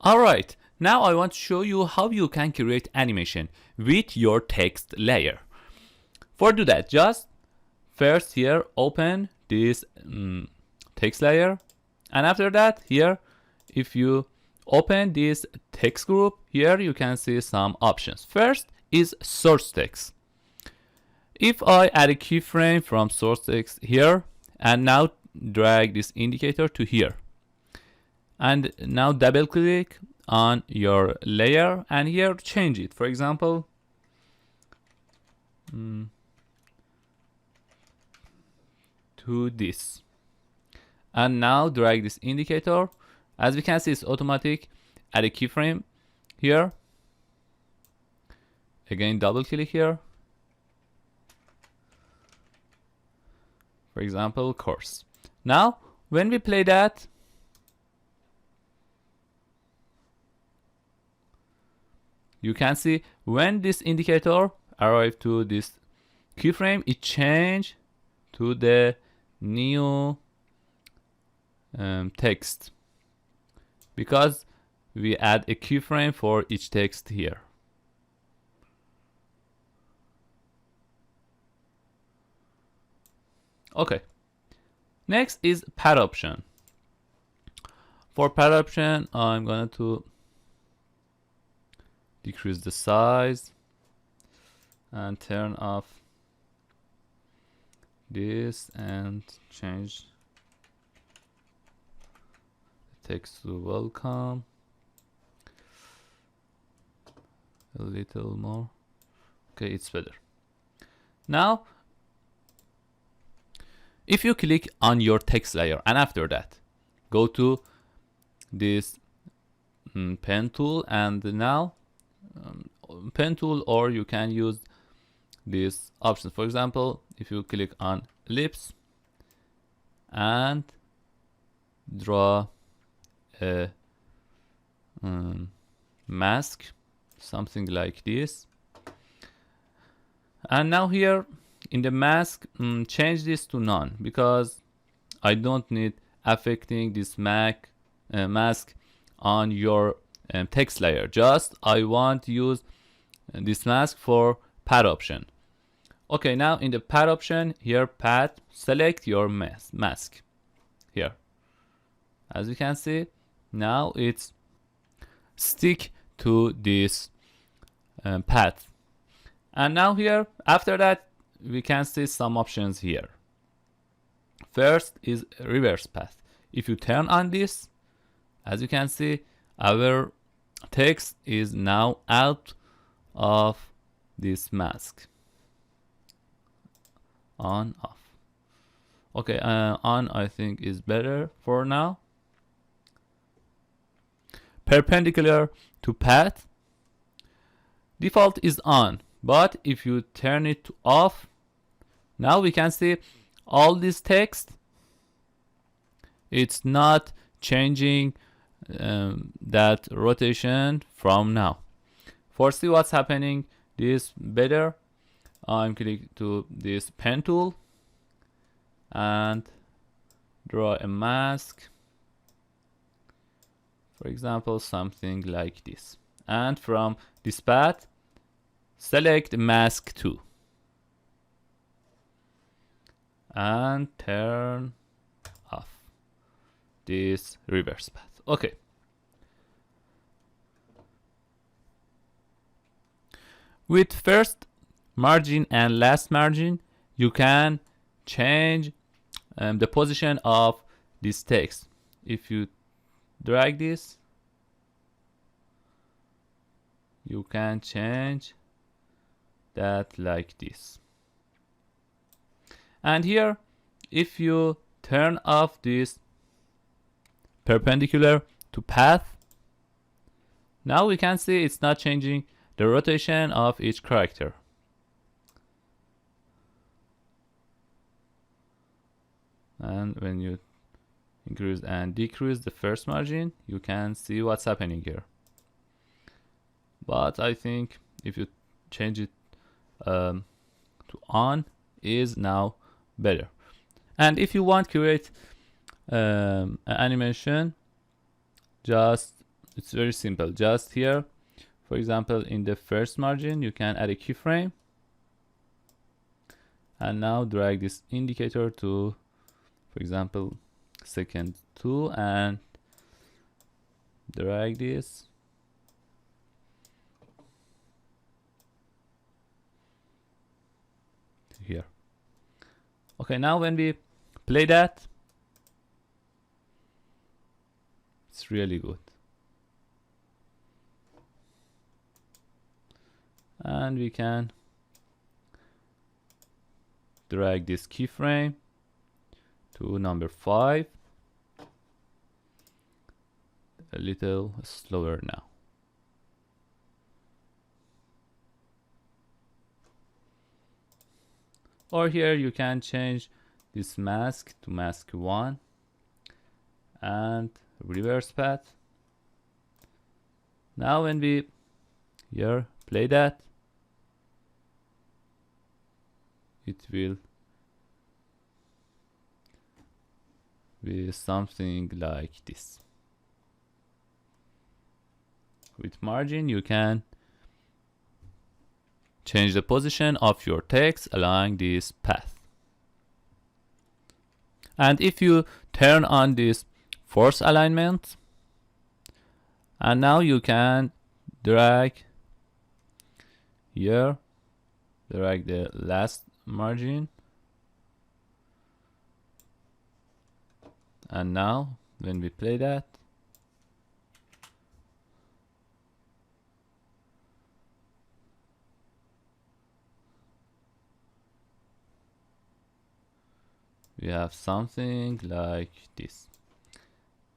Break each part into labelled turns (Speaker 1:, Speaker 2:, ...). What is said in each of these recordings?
Speaker 1: Alright, now I want to show you how you can create animation with your text layer. For do that, just first here open this text layer, and after that here if you open this text group, here you can see some options. First is source text. If I add a keyframe from source text here and now drag this indicator to here, and now double click on your layer and here change it, for example to this, and now drag this indicator. As we can see, it's automatic. Add a keyframe here, again double click here, for example course. Now when we play that, you can see when this indicator arrives to this keyframe, it change to the new text, because we add a keyframe for each text here. Okay, next is pad option. For pad option, I'm going to decrease the size and turn off this and change the text to welcome a little more. Okay, it's better. Now if you click on your text layer and after that go to this pen tool, and now pen tool, or you can use this option. For example, if you click on ellipse and draw a mask, something like this, and now here in the mask change this to none, because I don't need affecting this mask on your text layer. Just I want to use this mask for pad option. Okay, now in the pad option here, pad, select your mask here. As you can see, now it's stick to this path. And now here after that we can see some options here. First is reverse path. If you turn on this, as you can see, our text is now out of this mask. On, off. Okay, on I think is better for now. Perpendicular to path, default is on, but if you turn it to off, now we can see all this text, it's not changing that rotation from now. For see what's happening this better, I'm clicking to this pen tool and draw a mask, for example something like this, and from this path select mask 2 and turn off this reverse path. Okay, with first margin and last margin you can change the position of this text. If you drag this, you can change that like this. And here if you turn off this perpendicular to path, now we can see it's not changing the rotation of each character. And when you increase and decrease the first margin, you can see what's happening here. But I think if you change it to on, is now better. And if you want to create an animation, just it's very simple. Just here, for example, in the first margin, you can add a keyframe. And now drag this indicator to, for example, second 2, and drag this. Here. Okay, now when we play that, it's really good. And we can drag this keyframe to number 5. A little slower now. Or here you can change this mask to mask 1 and reverse path. Now when we here play that, it will be something like this. With margin, you can change the position of your text along this path. And if you turn on this force alignment, and now you can drag here, drag the last margin, and now when we play that, we have something like this.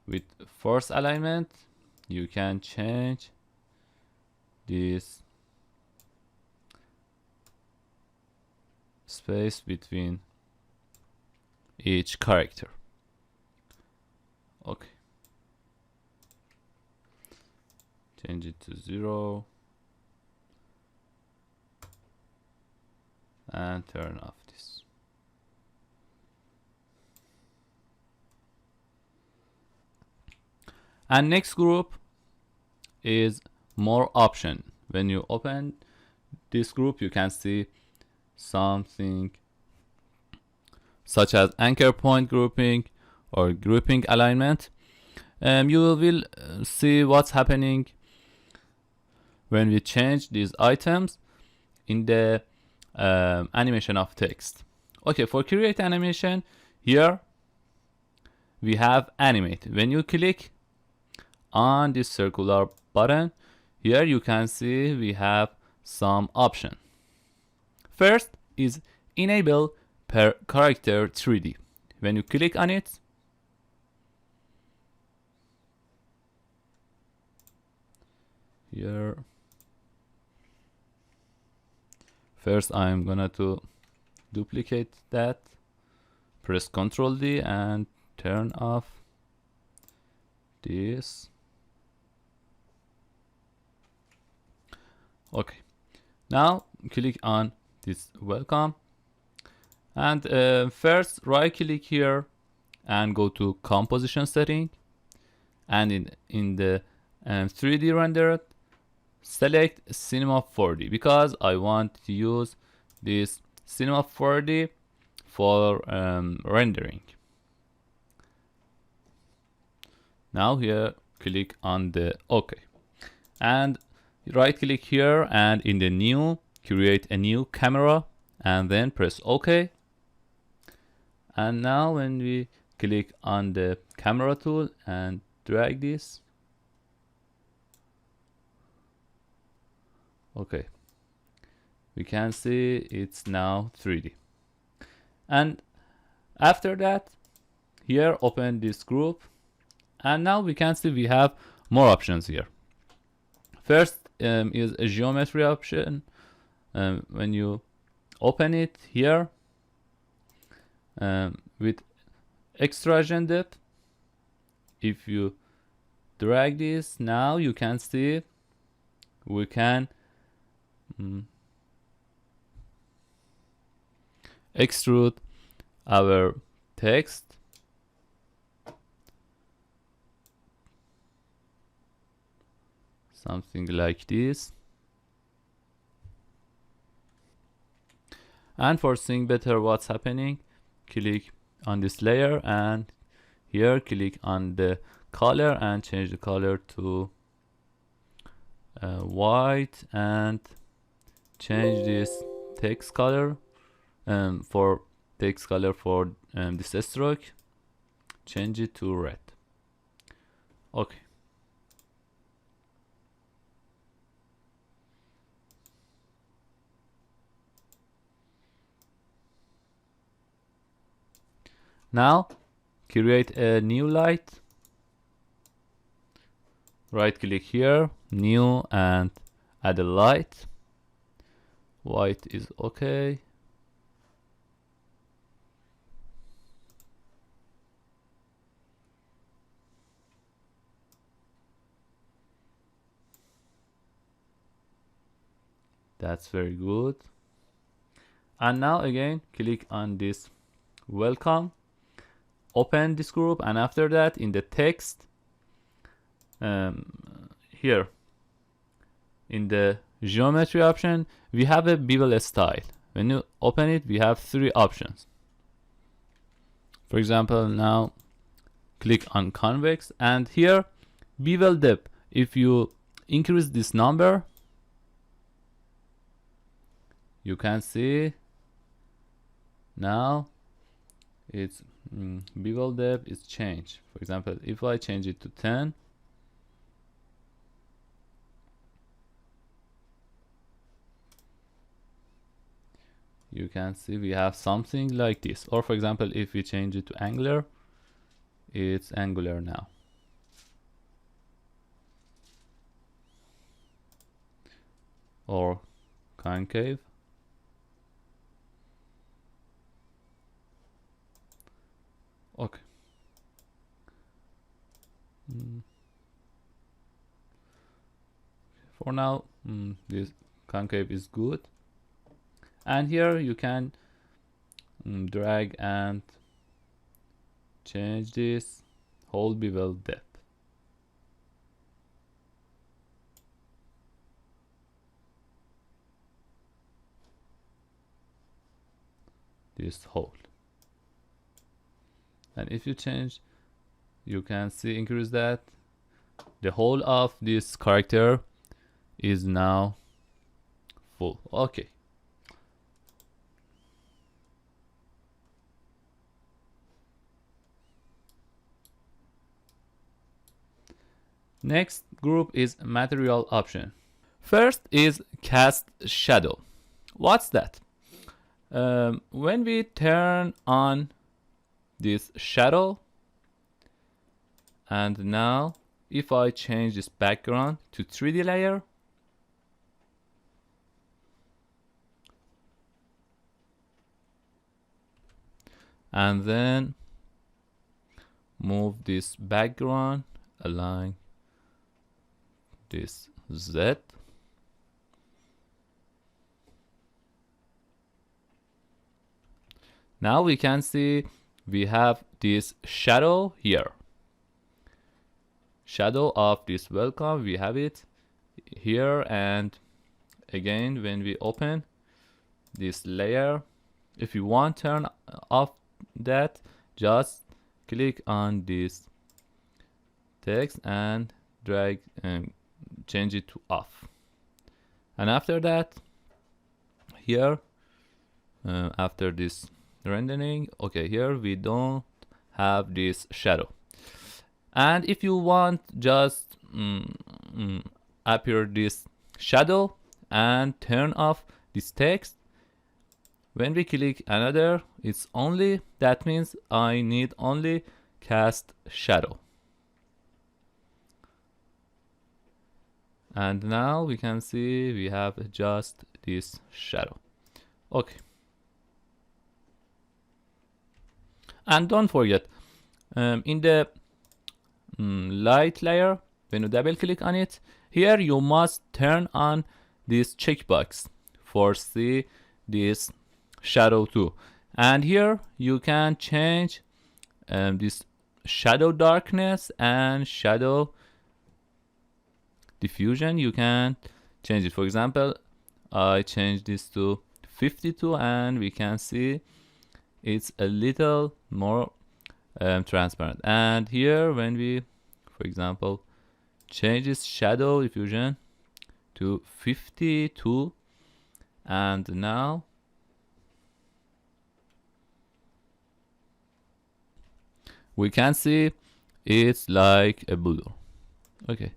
Speaker 1: With force alignment, you can change this space between each character. Okay. Change it to 0 and turn off this. And next group is more option. When you open this group, you can see something such as anchor point grouping or grouping alignment. You will see what's happening when we change these items in the animation of text. Okay, for create animation, here we have animate. When you click on this circular button, here you can see we have some option. First is enable per character 3D. When you click on it, here first I'm gonna to duplicate that, press Ctrl D and turn off this. Okay, now click on this welcome, and first right click here and go to composition setting, and in the 3D rendered, select Cinema 4D because I want to use this Cinema 4D for rendering. Now here click on the OK, and right click here and in the new, create a new camera and then press OK. And now when we click on the camera tool and drag this, okay, we can see it's now 3D. And after that, here open this group, and now we can see we have more options here. First is a geometry option. When you open it here with extrusion depth, if you drag this, now you can see we can extrude our text something like this. And for seeing better what's happening, click on this layer and here click on the color and change the color to white, and change this text color for text color for this stroke, change it to red. Okay. Now create a new light. Right click here, new, and add a light. White is okay. That's very good. And now again click on this welcome, open this group, and after that in the text here in the geometry option we have a bevel style. When you open it we have 3 options. For example, now click on convex, and here bevel depth, if you increase this number you can see now its bevel depth is changed. For example, if I change it to 10, you can see we have something like this. Or for example, if we change it to angular, it's angular now. Or concave. Okay. For now, this concave is good. And here you can drag and change this whole bevel depth. This whole. And if you change, you can see increase that the whole of this character is now full. Okay. Next group is material option. First is cast shadow. What's that? When we turn on this shadow, and now if I change this background to 3D layer, and then move this background, align this Z, now we can see we have this shadow here. Shadow of this welcome, we have it here, and again when we open this layer, if you want to turn off that, just click on this text and drag and change it to off. And after that, here after this rendering, okay, here we don't have this shadow. And if you want just appear this shadow and turn off this text, when we click another, it's only, that means I need only cast shadow. And now we can see we have just this shadow. Okay. And don't forget, in the light layer, when you double click on it, here you must turn on this checkbox for see this shadow too. And here you can change this shadow darkness and shadow diffusion, you can change it. For example, I change this to 52 and we can see it's a little more transparent. And here when we, for example, change this shadow diffusion to 52, and now we can see it's like a blue. Okay,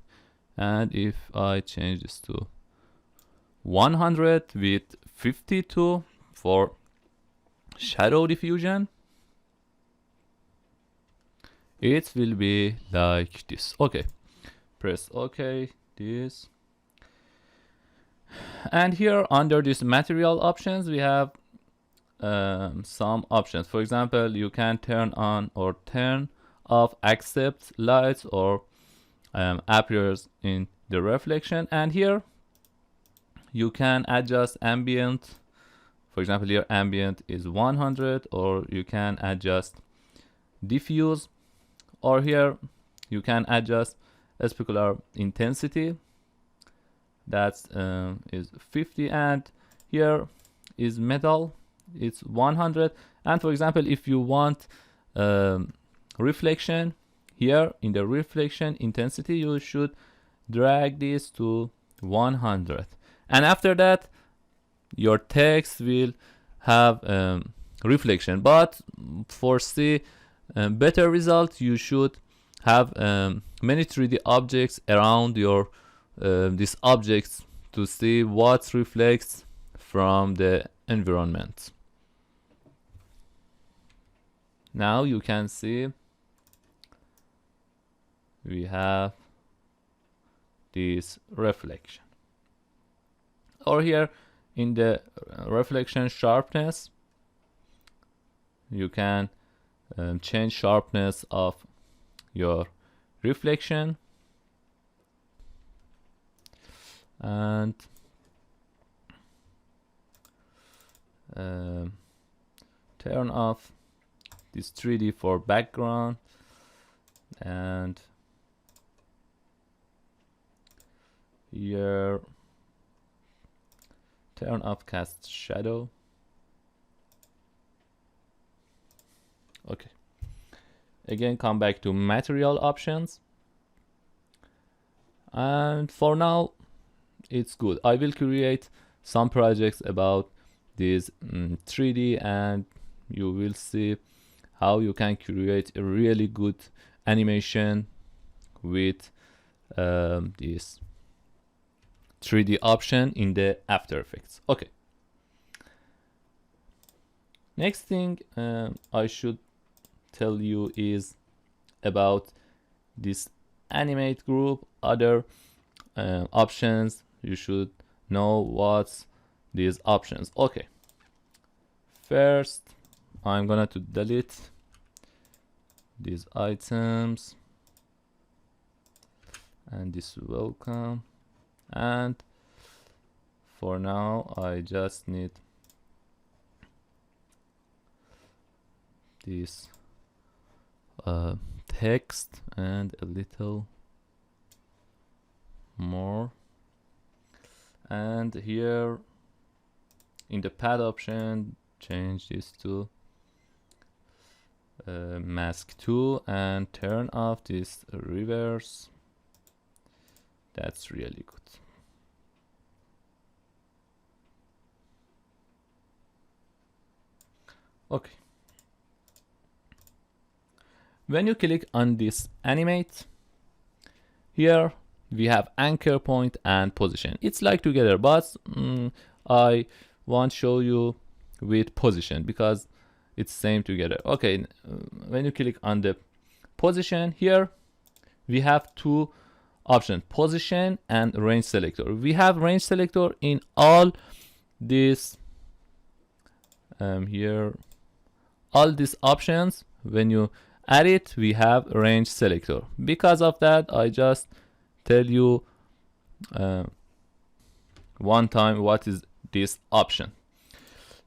Speaker 1: and if I change this to 100 with 52 for shadow diffusion, it will be like this. Okay, press OK, this. And here under this material options, we have some options. For example, you can turn on or turn off accept lights or appears in the reflection. And here you can adjust ambient. For example, here ambient is 100, or you can adjust diffuse, or here you can adjust specular intensity, that is 50, and here is metal, it's 100. And for example, if you want reflection, here in the reflection intensity you should drag this to 100, and after that your text will have reflection. But for see better result, you should have many 3D objects around your these objects to see what reflects from the environment. Now you can see we have this reflection. Or here in the reflection sharpness, you can change sharpness of your reflection, and turn off this 3D for background, and here turn off cast shadow. Okay, again come back to material options, and for now it's good. I will create some projects about this 3D, and you will see how you can create a really good animation with this 3D option in the After Effects. Okay, next thing I should tell you is about this Animate group. Other options, you should know what's these options. Okay, first I'm gonna to delete these items and this welcome, and for now I just need this text and a little more, and here in the pad option change this to mask 2 and turn off this reverse. That's really good. Okay, when you click on this animate, here we have anchor point and position. It's like together, but I won't show you with position because it's same together. Okay, when you click on the position, here we have two options, position and range selector. We have range selector in all these here, all these options. When you add it, we have range selector. Because of that, I just tell you one time what is this option.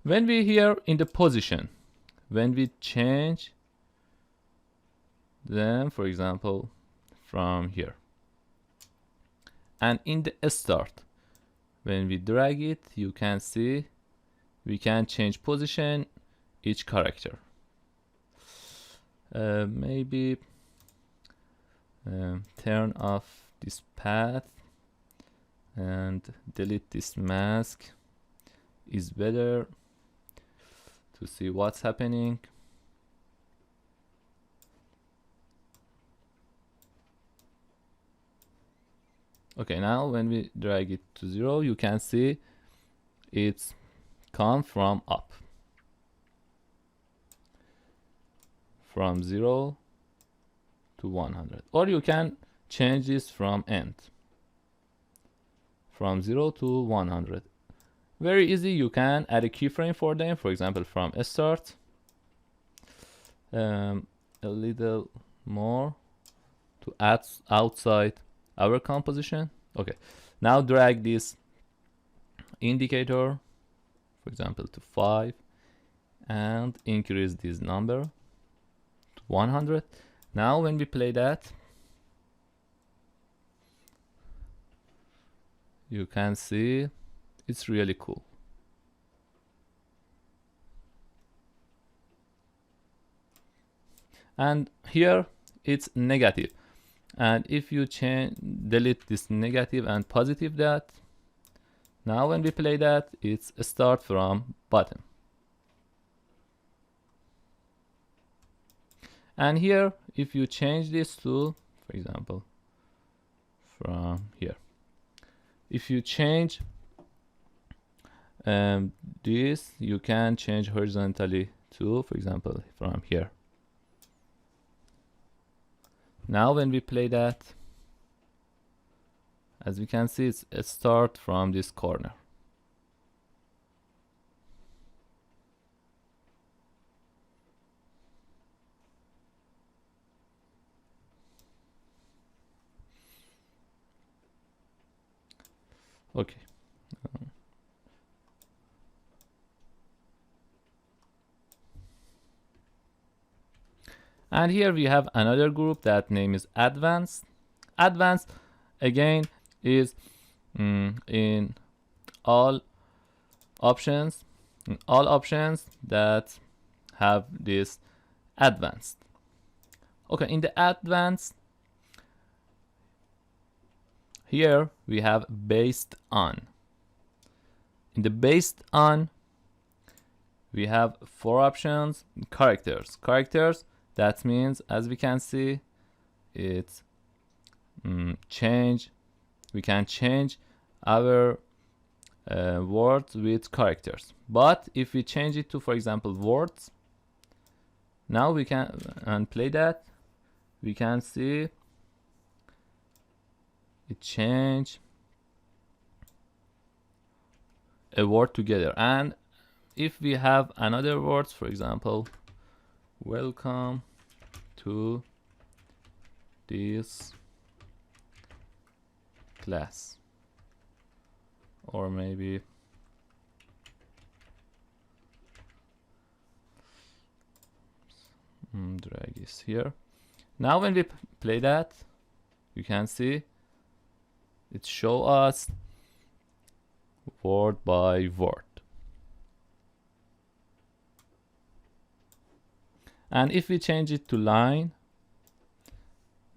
Speaker 1: When we here in the position, when we change them, for example from here, And in the start, when we drag it, you can see we can change position each character. Maybe turn off this path and delete this mask is better to see what's happening. Okay, now when we drag it to 0, you can see it's come from up. From 0 to 100. Or you can change this from end. From 0 to 100. Very easy, you can add a keyframe for them, for example from start. A little more to add outside our composition. Okay, now drag this indicator, for example to 5, and increase this number to 100. Now when we play that, you can see it's really cool. And here it's negative. And if you delete this negative and positive that, now when we play that, it's start from bottom. And here, if you change this to, for example, from here, if you change this, you can change horizontally to, for example, from here. Now when we play that, as we can see, it's a start from this corner. Okay. And here we have another group that name is advanced. Advanced again is in all options that have this advanced. Okay, in the advanced, here we have based on. In the based on, we have 4 options. Characters. That means, as we can see, it's change. We can change our words with characters. But if we change it to, for example, words, now we can play that. We can see it change a word together. And if we have another words, for example, welcome to this class, or maybe drag this here. Now when we play that, you can see it show us word by word. And if we change it to line,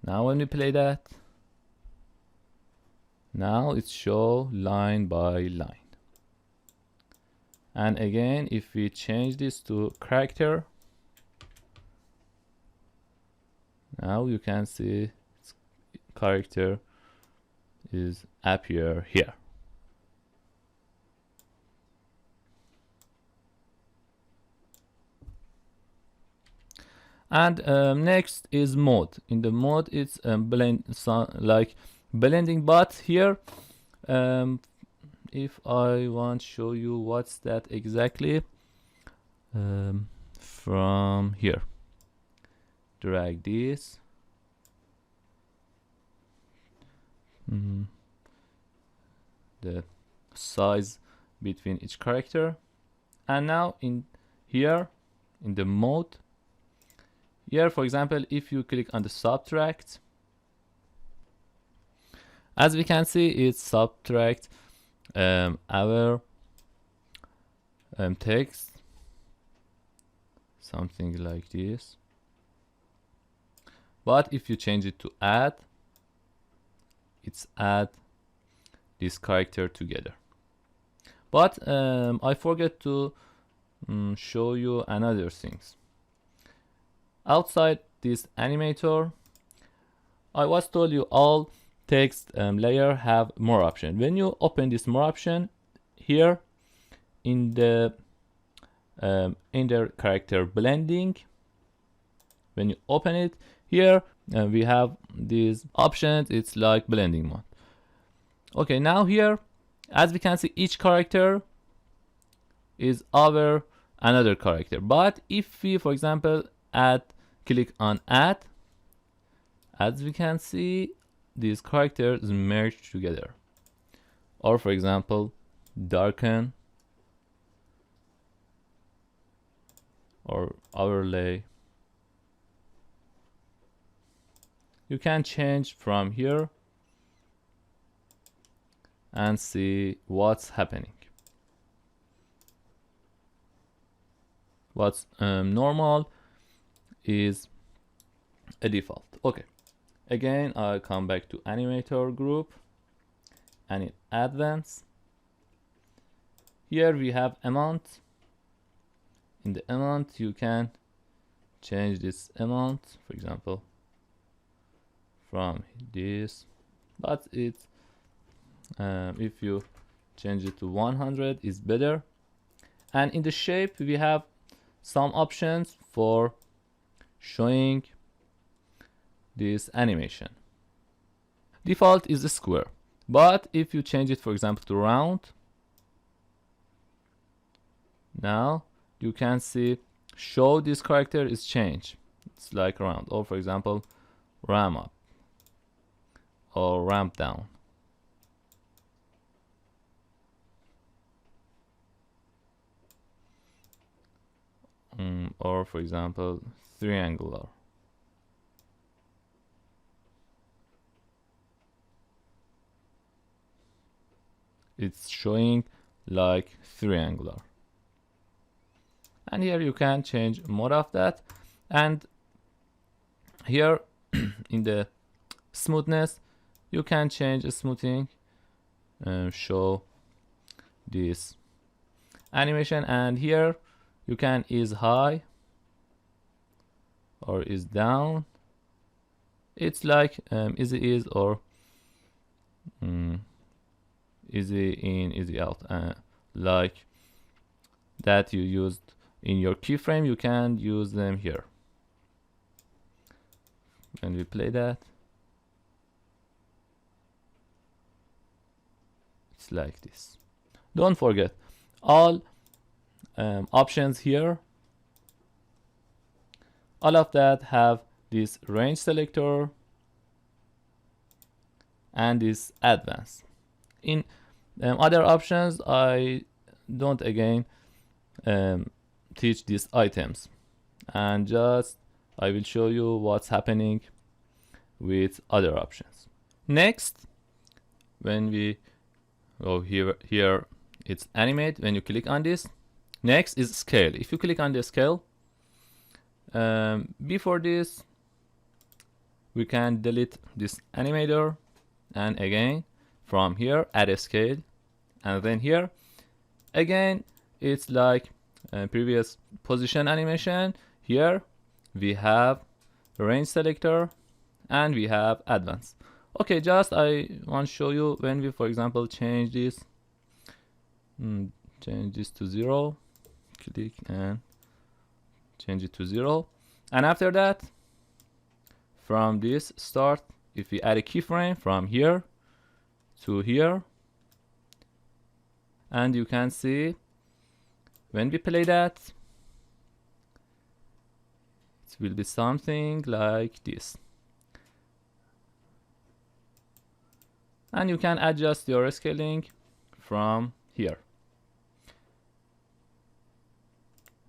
Speaker 1: now when we play that, now it show line by line. And again, if we change this to character, now you can see character is appear here. And next is mode. In the mode, it's like blending, but here, if I want to show you what's that exactly, from here, drag this. The size between each character, and now in here in the mode, here for example, if you click on the subtract, As we can see, it subtract our text, something like this. But if you change it to add, it's add this character together. But I forget to show you another things. Outside this animator, I was told you all text layer have more option. When you open this more option here in the inner character blending, when you open it here, we have these options. It's like blending mode. Okay, now here, as we can see, each character is our another character. But if we, for example, click on add, as we can see, these characters merge together. Or for example, darken or overlay. You can change from here and see what's happening. What's normal is a default. Okay, again, I'll come back to Animator group and in Advanced. Here we have amount. In the amount, you can change this amount, for example, from this, but it's if you change it to 100 is better. And in the shape, we have some options for showing this animation. Default is a square, but if you change it, for example, to round, now you can see show this character is changed. It's like round, or for example, ramp up or ramp down. Or for example, triangular. It's showing like triangular. And here you can change more of that. And here in the smoothness, you can change smoothing, show this animation. And here you can ease high or ease down. It's like easy ease or easy in, easy out, like that you used in your keyframe. You can use them here. When we play that, it's like this. Don't forget all options here. All of that have this range selector and this advanced. In other options, I don't again teach these items, and just I will show you what's happening with other options. Next, when we go here it's animate. When you click on this, next is scale. If you click on the scale, before this we can delete this animator, and again from here add a scale, and then here again it's like previous position animation. Here we have range selector and we have advanced. Okay, just I want to show you when we, for example, change this to 0, click and change it to 0, and after that from this start, if we add a keyframe from here to here, and you can see when we play that, it will be something like this. And you can adjust your scaling from here.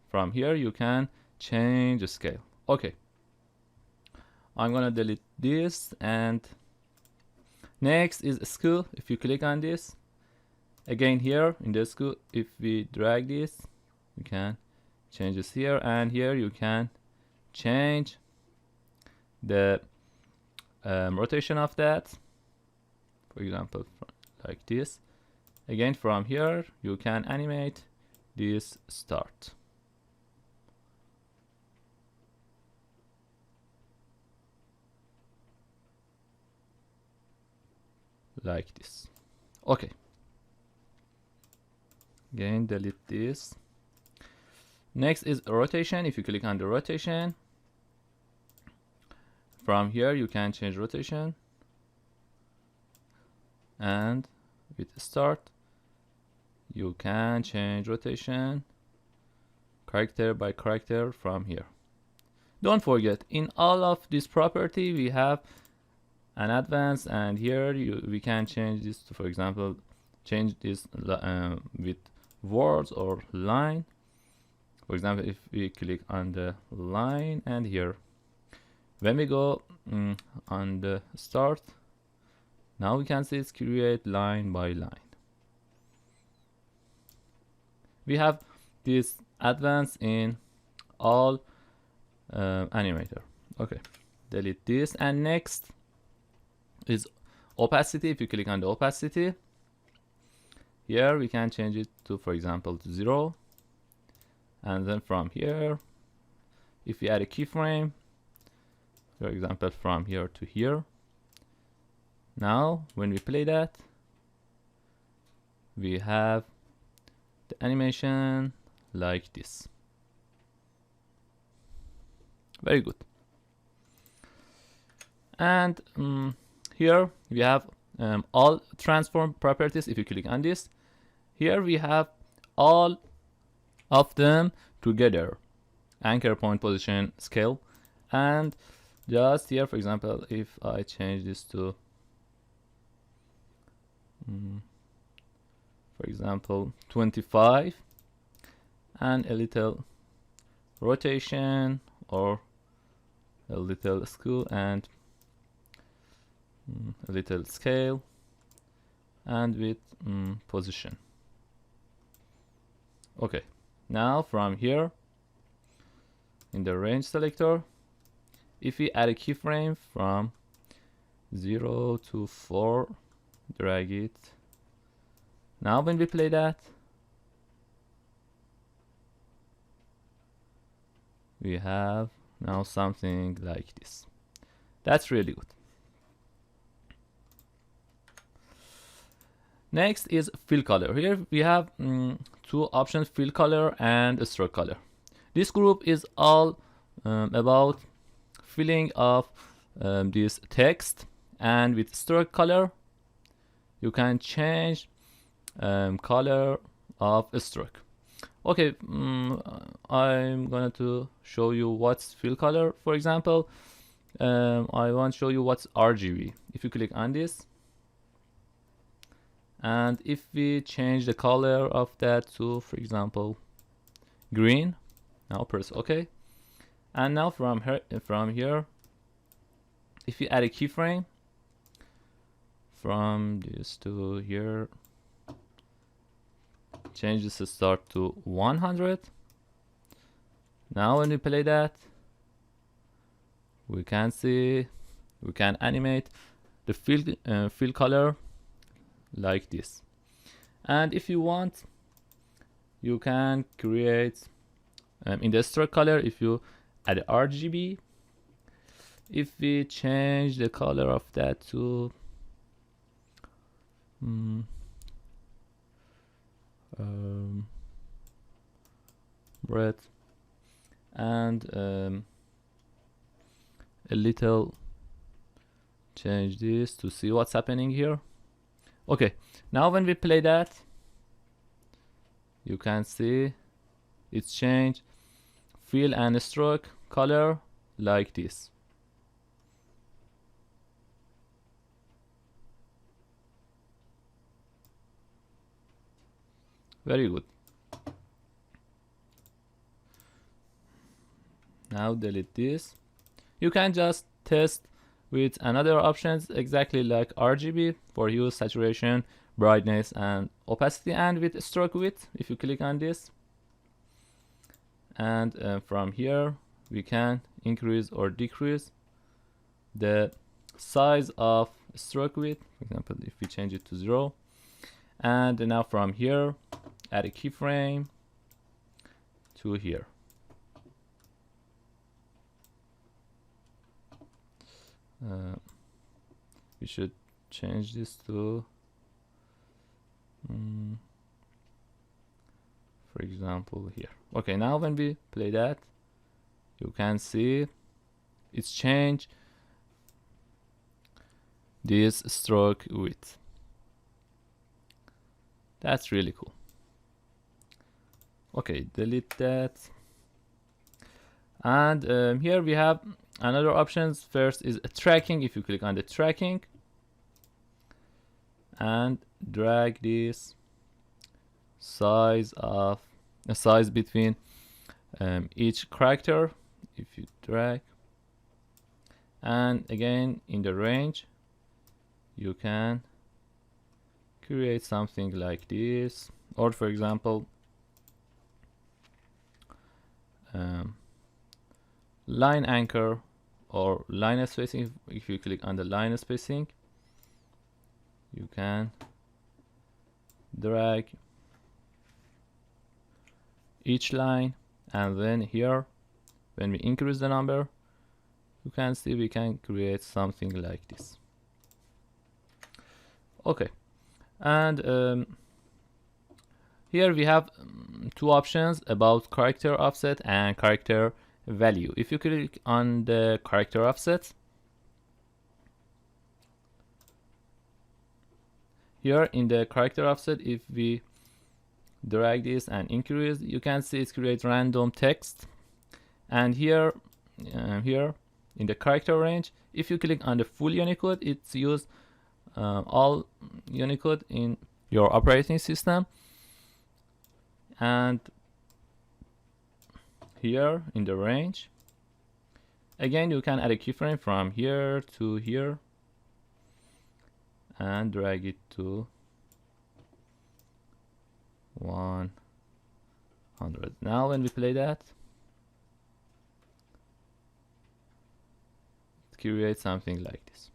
Speaker 1: From here you can change the scale. Okay, I'm gonna delete this, and Next is scale. If you click on this, again here in the scale, if we drag this, you can change this here, and here you can change the rotation of that. For example, like this. Again, from here you can animate this start. Like this. Okay. Again, delete this. Next is rotation. If you click on the rotation, from here you can change rotation, and with start you can change rotation character by character from here. Don't forget, in all of this property we have an advanced, and here we can change this to, for example, change this with words or line. For example, if we click on the line, and here when we go on the start, now we can see it's create line by line. We have this advanced in all Animator. Okay, delete this. And next is opacity. If you click on the opacity, here we can change it to, for example, to 0. And then from here, if we add a keyframe, for example, from here to here, now when we play that, we have the animation like this. Very good. And here we have all transform properties. If you click on this, here we have all of them together: anchor, point, position, scale. And just here, for example, if I change this to for example 25, and a little rotation or a little scale and a little scale, and with position. Okay, now from here in the range selector, if we add a keyframe from 0 to 4, drag it. Now when we play that, we have now something like this. That's really good. Next is fill color. Here we have two options: fill color and stroke color. This group is all about filling of this text, and with stroke color you can change color of a stroke. Okay, I'm going to show you what's fill color. For example, I want to show you what's RGB. If you click on this, and if we change the color of that to, for example, green, now press OK. And now from here, if you add a keyframe from this to here, change this start to 100. Now when we play that, we can see, we can animate the fill color like this. And if you want, you can create in the stroke color, if you add RGB, if we change the color of that to red, and a little change this to see what's happening here. Okay, now when we play that, you can see it's changed fill and stroke color like this. Very good. Now delete this. You can just test with another options exactly like RGB for hue, saturation, brightness, and opacity, and with stroke width. If you click on this, and from here we can increase or decrease the size of stroke width. For example, if we change it to 0, and now from here add a keyframe to here. We should change this to for example here. Okay, now when we play that, you can see it's changed this stroke width. That's really cool. Okay, delete that. And here we have another options. First is tracking. If you click on the tracking and drag this size between each character, if you drag, and again in the range you can create something like this, or for example line anchor or line spacing. If you click on the line spacing, you can drag each line, and then here when we increase the number, you can see we can create something like this. Okay, and here we have two options about character offset and character value. If you click on the character offset, here in the character offset, if we drag this and increase, you can see it creates random text. And here in the character range, if you click on the full Unicode, it's use all Unicode in your operating system. And here in the range, again you can add a keyframe from here to here and drag it to 100. Now when we play that, it creates something like this.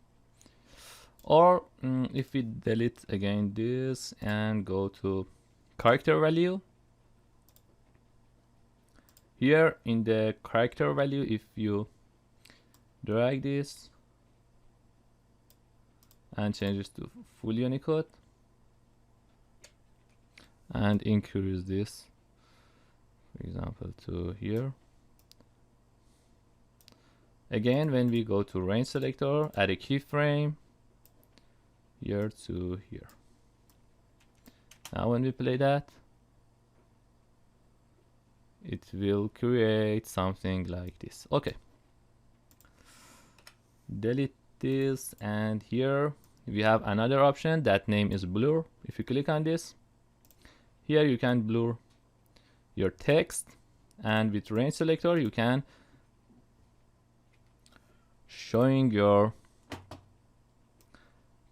Speaker 1: Or if we delete again this and go to character value, here in the character value, if you drag this and change this to full Unicode and increase this, for example, to here. Again, when we go to range selector, add a keyframe here to here. Now when we play that, it will create something like this. Okay, delete this, and here we have another option that name is blur. If you click on this, here you can blur your text, and with range selector you can showing your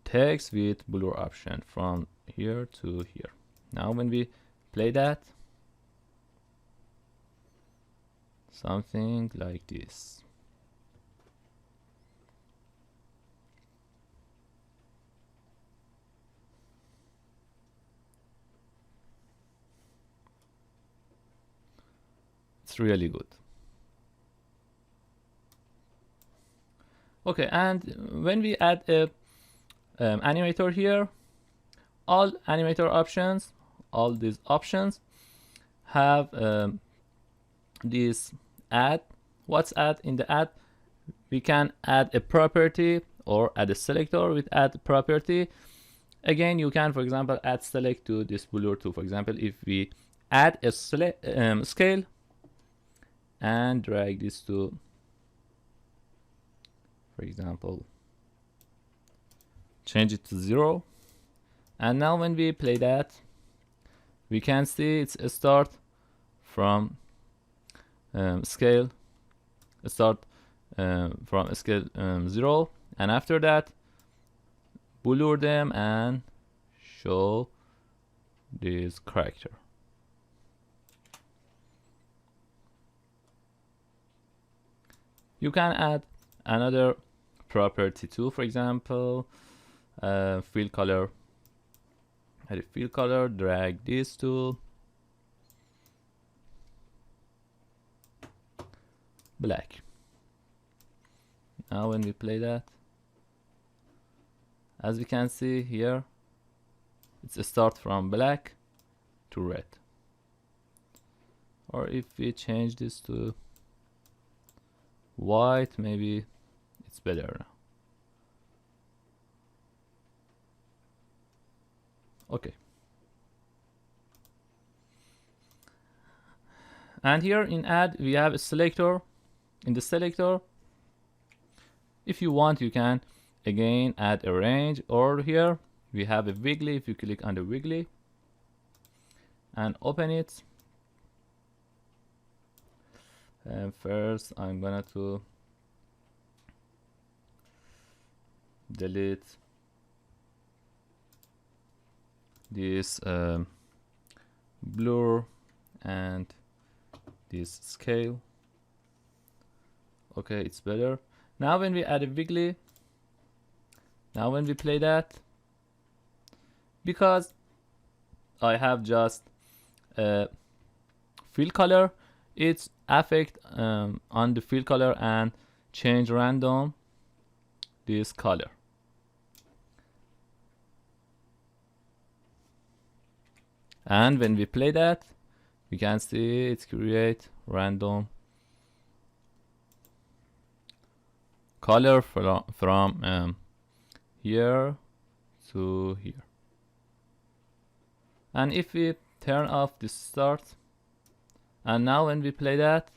Speaker 1: text with blur option from here to here. Now when we play that, something like this. It's really good. Okay, and when we add a animator here, all animator options, all these options have this add. What's add? In the add, we can add a property or add a selector with add property. Again, you can, for example, add select to this blur too. For example, if we add a scale and drag this to, for example, change it to 0, and now when we play that, we can see it's a start from scale, from scale 0, and after that blur them and show this character. You can add another property too, for example, fill color. Add a fill color, drag this to black. Now when we play that, as we can see here, it's a start from black to red. Or if we change this to white, maybe it's better now. Okay. And here in add, we have a selector. In the selector, if you want, you can again add a range, or here we have a wiggly. If you click on the wiggly and open it, and first I'm gonna to delete this blur and this scale. Okay, it's better. Now when we add a wiggly, now when we play that, because I have just a fill color, it's affect on the fill color and change random this color. And when we play that, we can see it create random color from here to here. And if we turn off the start, and now when we play that,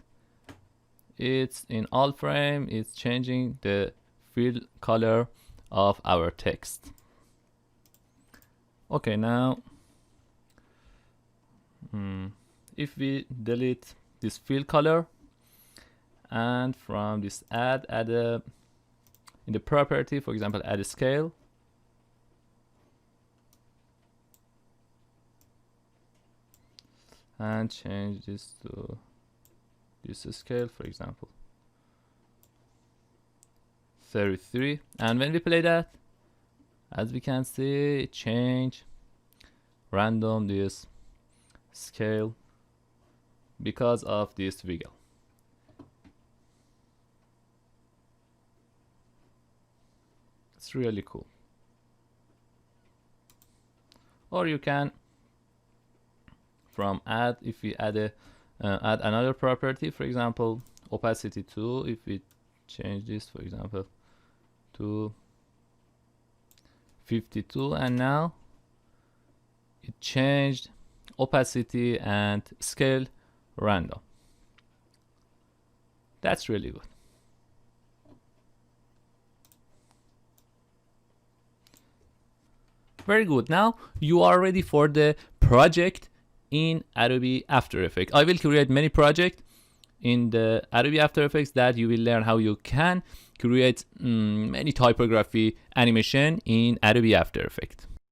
Speaker 1: it's in all frame, it's changing the fill color of our text. Okay, now if we delete this fill color, and from this add a in the property, for example, add a scale, and change this to this scale, for example 33, and when we play that, as we can see, change random this scale because of this wiggle. It's really cool. Or you can from add, if we add a add another property, for example opacity 2, if we change this, for example to 52, and now it changed opacity and scale random. That's really good. Very good. Now you are ready for the project in Adobe After Effects. I will create many projects in the Adobe After Effects that you will learn how you can create many typography animation in Adobe After Effects.